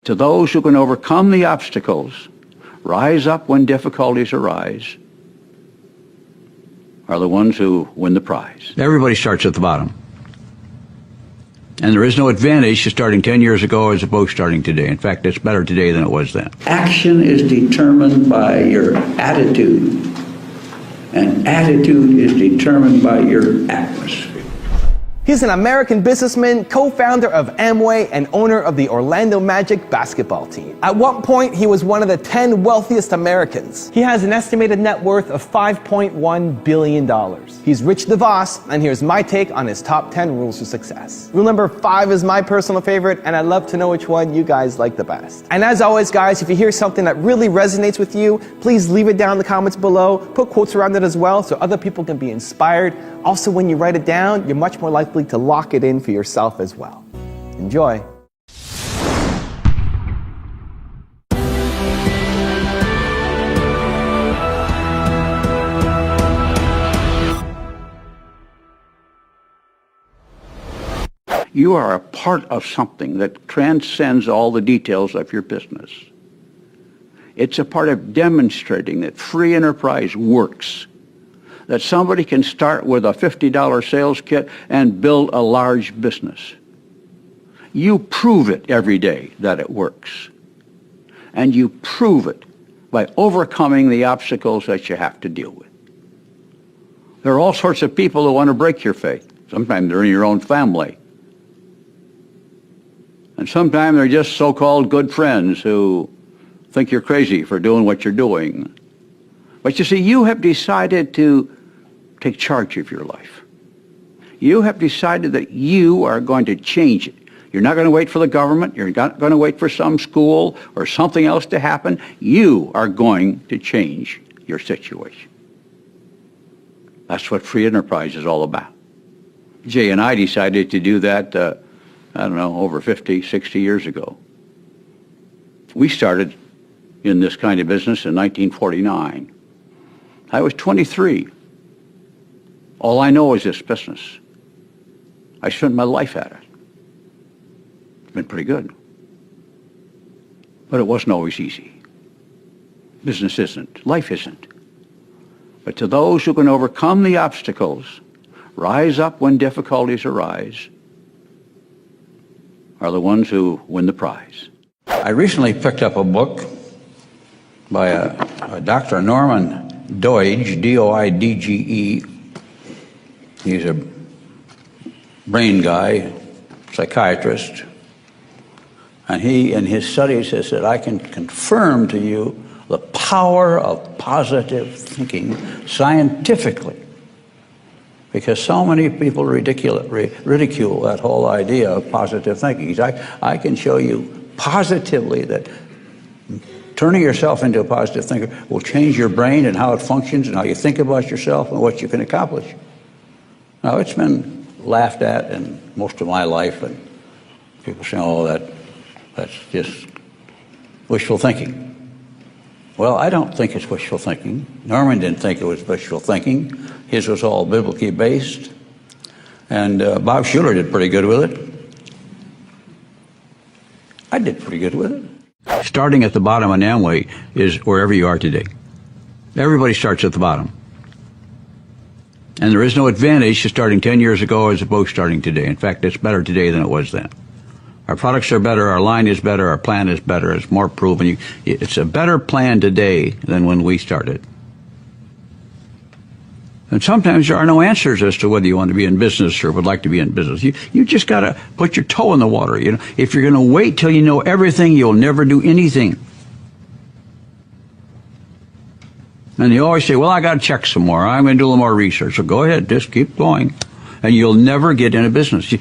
To those who can overcome the obstacles, rise up when difficulties arise, are the ones who win the prize. Everybody starts at the bottom. And there is no advantage to starting 10 years ago as opposed to starting today. In fact, it's better today than it was then. Action is determined by your attitude, and attitude is determined by your atmosphere. He's an American businessman, co-founder of Amway, and owner of the Orlando Magic basketball team. At one point, he was one of the 10 wealthiest Americans. He has an estimated net worth of $5.1 billion. He's Rich Devos, and here's my take on his top 10 rules to success. Rule number 5 is my personal favorite, and I'd love to know which one you guys like the best. And as always, guys, if you hear something that really resonates with you, please leave it down in the comments below. Put quotes around it as well so other people can be inspired. Also, when you write it down, you're much more likely to lock it in for yourself as well. Enjoy. You are a part of something that transcends all the details of your business. It's a part of demonstrating that free enterprise works, that somebody can start with a $50 sales kit and build a large business. You prove it every day that it works. And you prove it by overcoming the obstacles that you have to deal with. There are all sorts of people who want to break your faith. Sometimes they're in your own family. And sometimes they're just so-called good friends who think you're crazy for doing what you're doing. But you see, you have decided to take charge of your life. You have decided that you are going to change it. You're not going to wait for the government. You're not going to wait for some school or something else to happen. You are going to change your situation. That's what free enterprise is all about. Jay and I decided to do that, I don't know, over 50, 60 years ago. We started in this kind of business in 1949. I was 23. All I know is this business. I spent my life at it. It's been pretty good. But it wasn't always easy. Business isn't. Life isn't. But to those who can overcome the obstacles, rise up when difficulties arise, are the ones who win the prize. I recently picked up a book by a Dr. Norman Doidge, D-O-I-D-G-E. He's a brain guy, psychiatrist, and he, in his studies, has said, I can confirm to you the power of positive thinking scientifically, because so many people ridicule that whole idea of positive thinking. I can show you positively that turning yourself into a positive thinker will change your brain and how it functions and how you think about yourself and what you can accomplish. Now, it's been laughed at in most of my life, and people say, oh, that's just wishful thinking. Well, I don't think it's wishful thinking. Norman didn't think it was wishful thinking. His was all biblically based. And Bob Schuller did pretty good with it. I did pretty good with it. Starting at the bottom on Amway is wherever you are today. Everybody starts at the bottom. And there is no advantage to starting 10 years ago as opposed to starting today. In fact, it's better today than it was then. Our products are better, our line is better, our plan is better, it's more proven. It's a better plan today than when we started. And sometimes there are no answers as to whether you want to be in business or would like to be in business. You just got to put your toe in the water. You know, if you're going to wait till you know everything, you'll never do anything. And you always say, well, I got to check some more. I'm going to do a little more research. So go ahead, just keep going. And you'll never get in a business. You're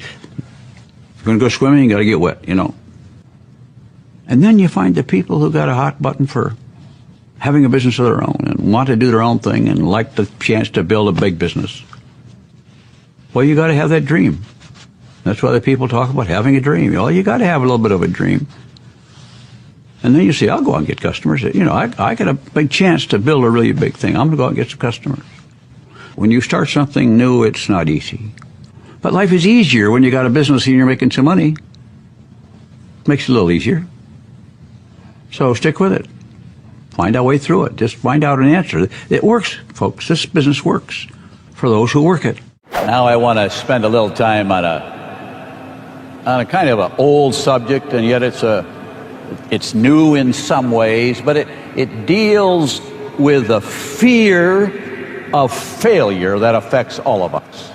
going to go swimming, you got to get wet, you know. And then you find the people who got a hot button for having a business of their own and want to do their own thing and like the chance to build a big business. Well, you got to have that dream. That's why the people talk about having a dream. Well, you got to have a little bit of a dream. And then you say, I'll go out and get customers. You know, I got a big chance to build a really big thing. I'm going to go out and get some customers. When you start something new, it's not easy. But life is easier when you got a business and you're making some money. Makes it a little easier. So stick with it. Find a way through it. Just find out an answer. It works, folks. This business works for those who work it. Now I want to spend a little time on a kind of an old subject, and yet it's new in some ways, but it deals with the fear of failure that affects all of us.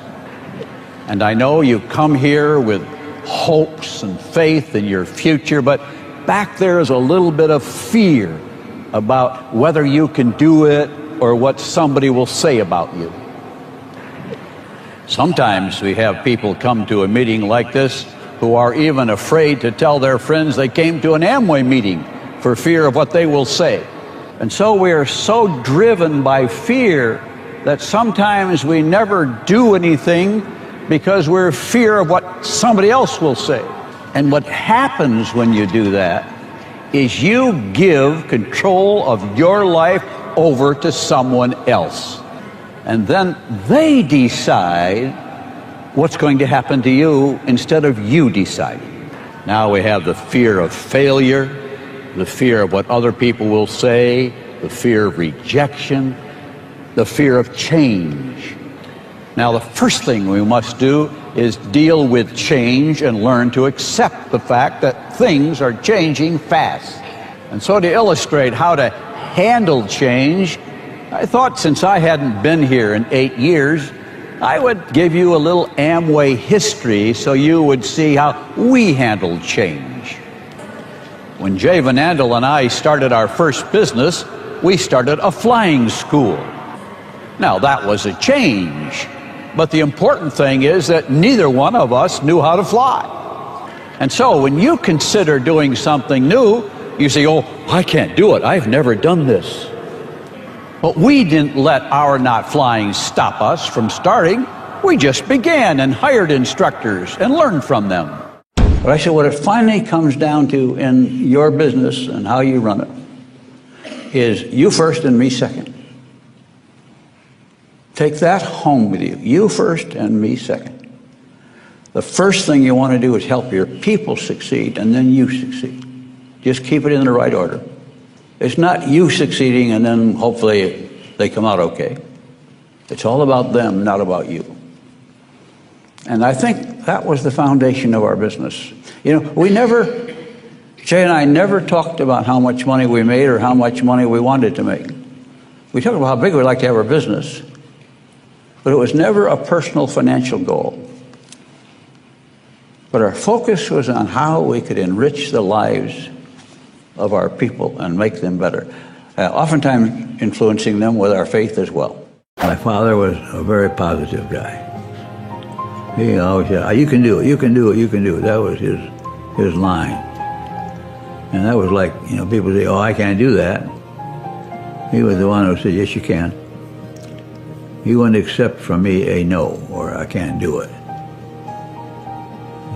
And I know you come here with hopes and faith in your future, but back there is a little bit of fear about whether you can do it or what somebody will say about you. Sometimes we have people come to a meeting like this who are even afraid to tell their friends they came to an Amway meeting for fear of what they will say. And so we are so driven by fear that sometimes we never do anything because we're in fear of what somebody else will say. And what happens when you do that is you give control of your life over to someone else. And then they decide what's going to happen to you instead of you deciding. Now we have the fear of failure, the fear of what other people will say, the fear of rejection, the fear of change. Now the first thing we must do is deal with change and learn to accept the fact that things are changing fast. And so to illustrate how to handle change, I thought since I hadn't been here in 8 years, I would give you a little Amway history so you would see how we handled change. When Jay Van Andel and I started our first business, we started a flying school. Now that was a change, but the important thing is that neither one of us knew how to fly. And so when you consider doing something new, you say, oh, I can't do it. I've never done this. But we didn't let our not flying stop us from starting. We just began and hired instructors and learned from them. But I said, what it finally comes down to in your business and how you run it is you first and me second. Take that home with you. You first and me second. The first thing you want to do is help your people succeed, and then you succeed. Just keep it in the right order. It's not you succeeding and then hopefully they come out okay. It's all about them, not about you. And I think that was the foundation of our business. You know, Jay and I never talked about how much money we made or how much money we wanted to make. We talked about how big we'd like to have our business, but it was never a personal financial goal. But our focus was on how we could enrich the lives of our people and make them better, oftentimes influencing them with our faith as well. My father was a very positive guy. He always said, you can do it, you can do it, you can do it. That was his line. And that was like, you know, people say, oh, I can't do that. He was the one who said, yes, you can. He wouldn't accept from me a no, or I can't do it.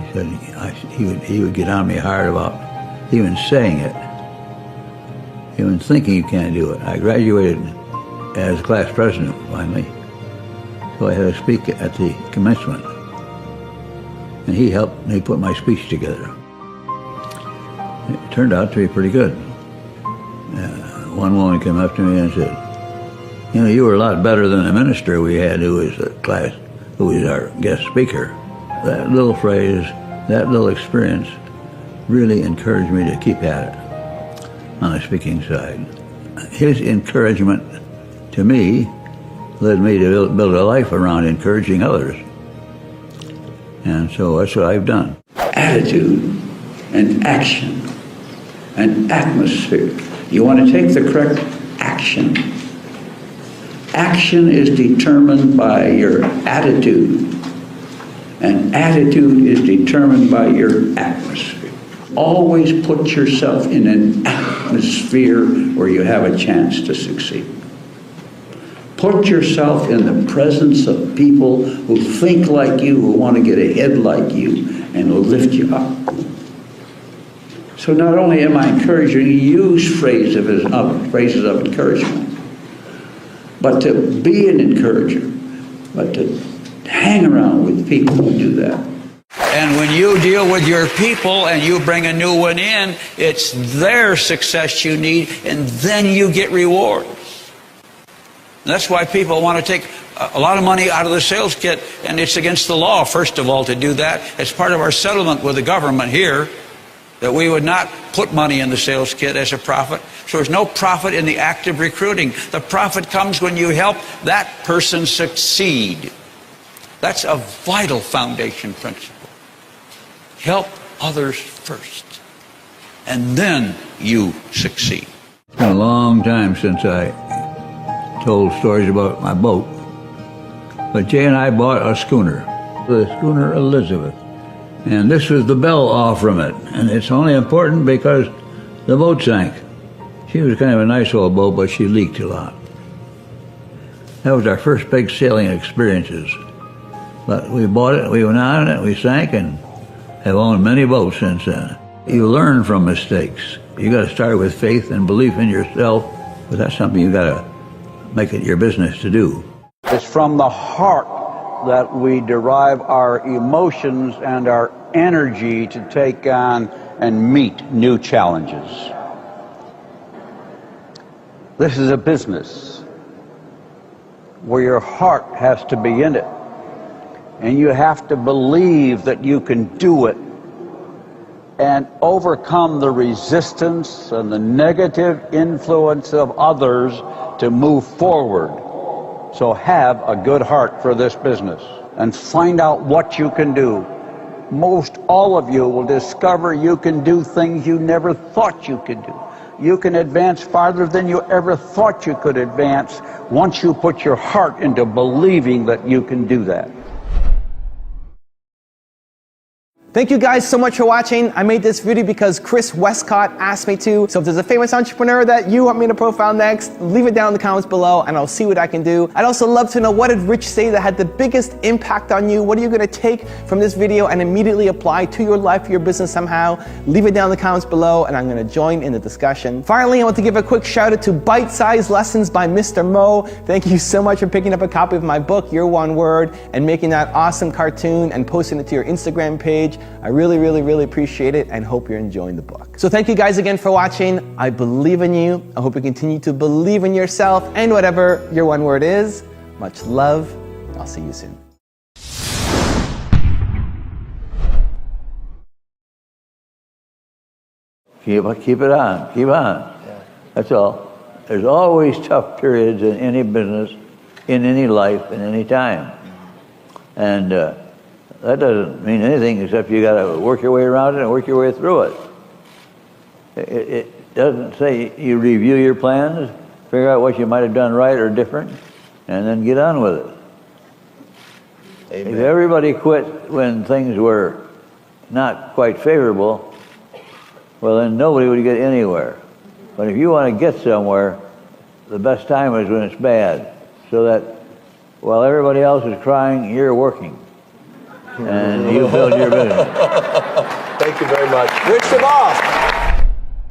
He said, he would get on me hard about even saying it, even thinking you can't do it. I graduated as class president finally, so I had to speak at the commencement. And he helped me put my speech together. It turned out to be pretty good. One woman came up to me and said, you know, you were a lot better than the minister we had who was our guest speaker. That little phrase, that little experience really encouraged me to keep at it on the speaking side. His encouragement to me led me to build a life around encouraging others. And so that's what I've done. Attitude and action and atmosphere. You want to take the correct action. Action is determined by your attitude, and attitude is determined by your atmosphere. Always put yourself in an atmosphere where you have a chance to succeed. Put yourself in the presence of people who think like you, who want to get ahead like you, and will lift you up. So not only am I encouraging you to use phrases of encouragement, but to be an encourager, but to hang around with people who do that. And when you deal with your people and you bring a new one in, it's their success you need, and then you get rewards. And that's why people want to take a lot of money out of the sales kit, and it's against the law, first of all, to do that. It's part of our settlement with the government here that we would not put money in the sales kit as a profit. So there's no profit in the act of recruiting. The profit comes when you help that person succeed. That's a vital foundation principle. Help others first, and then you succeed. It's been a long time since I told stories about my boat. But Jay and I bought a schooner, the schooner Elizabeth. And this was the bell off from it. And it's only important because the boat sank. She was kind of a nice old boat, but she leaked a lot. That was our first big sailing experiences. But we bought it, we went on it, we sank, and have owned many boats since then. You learn from mistakes. You got to start with faith and belief in yourself, but that's something you got to make it your business to do. It's from the heart that we derive our emotions and our energy to take on and meet new challenges. This is a business where your heart has to be in it, and you have to believe that you can do it and overcome the resistance and the negative influence of others to move forward. So have a good heart for this business and find out what you can do. Most all of you will discover you can do things you never thought you could do. You can advance farther than you ever thought you could advance once you put your heart into believing that you can do that. Thank you guys so much for watching. I made this video because Chris Westcott asked me to. So if there's a famous entrepreneur that you want me to profile next, leave it down in the comments below and I'll see what I can do. I'd also love to know, what did Rich say that had the biggest impact on you? What are you going to take from this video and immediately apply to your life, your business somehow? Leave it down in the comments below and I'm going to join in the discussion. Finally, I want to give a quick shout out to Bite Size Lessons by Mr. Mo. Thank you so much for picking up a copy of my book, Your One Word, and making that awesome cartoon and posting it to your Instagram page. I really appreciate it and hope you're enjoying the book. So thank you guys again for watching. I believe in you. I hope you continue to believe in yourself and whatever your one word is. Much love. I'll see you soon. Keep it on. Keep on. That's all. There's always tough periods in any business, in any life, in any time. And that doesn't mean anything except you got to work your way around it and work your way through it. It doesn't say you review your plans, figure out what you might have done right or different, and then get on with it. Amen. If everybody quit when things were not quite favorable, well, then nobody would get anywhere. But if you want to get somewhere, the best time is when it's bad, so that while everybody else is crying, you're working. And you build your business. Thank you very much. Rich Devos.